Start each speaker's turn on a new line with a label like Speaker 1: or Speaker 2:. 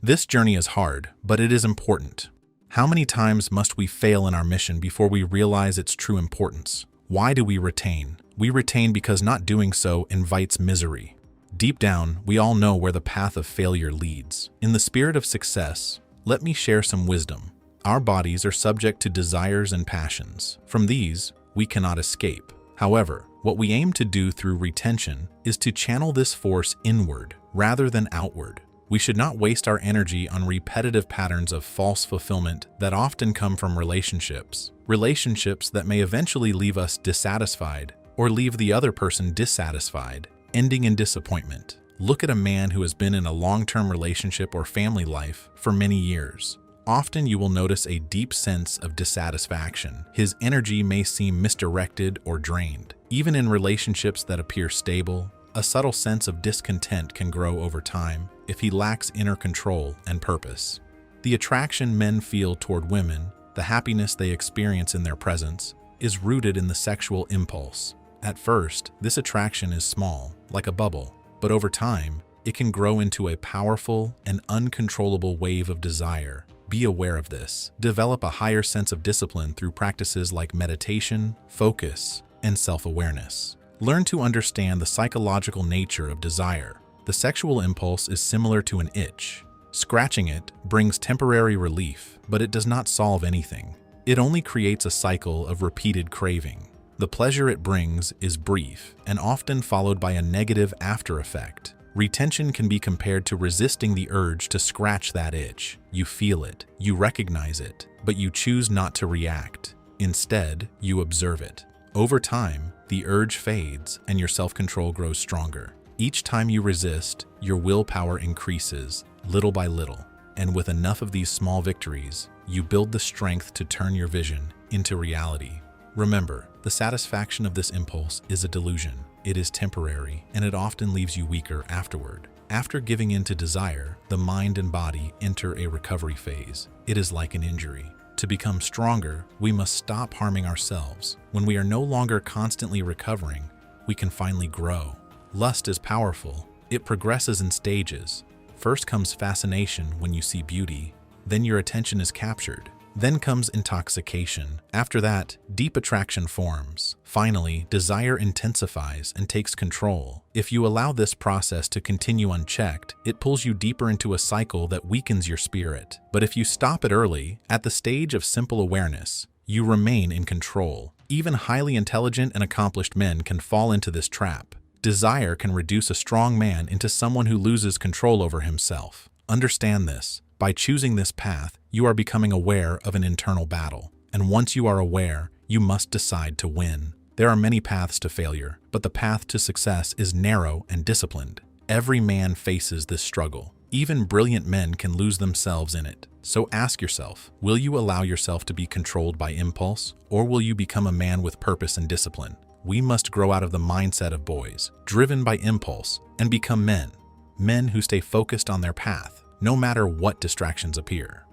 Speaker 1: This journey is hard, but it is important. How many times must we fail in our mission before we realize its true importance? Why do we retain? We retain because not doing so invites misery. Deep down, we all know where the path of failure leads. In the spirit of success, let me share some wisdom. Our bodies are subject to desires and passions. From these, we cannot escape. However, what we aim to do through retention is to channel this force inward rather than outward. We should not waste our energy on repetitive patterns of false fulfillment that often come from relationships that may eventually leave us dissatisfied or leave the other person dissatisfied, ending in disappointment. Look at a man who has been in a long-term relationship or family life for many years. Often you will notice a deep sense of dissatisfaction. His energy may seem misdirected or drained. Even in relationships that appear stable, a subtle sense of discontent can grow over time if he lacks inner control and purpose. The attraction men feel toward women, the happiness they experience in their presence, is rooted in the sexual impulse. At first, this attraction is small, like a bubble, but over time, it can grow into a powerful and uncontrollable wave of desire. Be aware of this. Develop a higher sense of discipline through practices like meditation, focus, and self-awareness. Learn to understand the psychological nature of desire. The sexual impulse is similar to an itch. Scratching it brings temporary relief, but it does not solve anything. It only creates a cycle of repeated craving. The pleasure it brings is brief and often followed by a negative after effect. Retention can be compared to resisting the urge to scratch that itch. You feel it, you recognize it, but you choose not to react. Instead, you observe it. Over time, the urge fades and your self-control grows stronger. Each time you resist, your willpower increases, little by little. And with enough of these small victories, you build the strength to turn your vision into reality. Remember, the satisfaction of this impulse is a delusion. It is temporary, and it often leaves you weaker afterward. After giving in to desire, the mind and body enter a recovery phase. It is like an injury. To become stronger, we must stop harming ourselves. When we are no longer constantly recovering, we can finally grow. Lust is powerful. It progresses in stages. First comes fascination when you see beauty. Then your attention is captured. Then comes intoxication. After that, deep attraction forms. Finally, desire intensifies and takes control. If you allow this process to continue unchecked, it pulls you deeper into a cycle that weakens your spirit. But if you stop it early, at the stage of simple awareness, you remain in control. Even highly intelligent and accomplished men can fall into this trap. Desire can reduce a strong man into someone who loses control over himself. Understand this. By choosing this path, you are becoming aware of an internal battle. And once you are aware, you must decide to win. There are many paths to failure, but the path to success is narrow and disciplined. Every man faces this struggle. Even brilliant men can lose themselves in it. So ask yourself, will you allow yourself to be controlled by impulse, or will you become a man with purpose and discipline? We must grow out of the mindset of boys, driven by impulse, and become men. Men who stay focused on their path, no matter what distractions appear.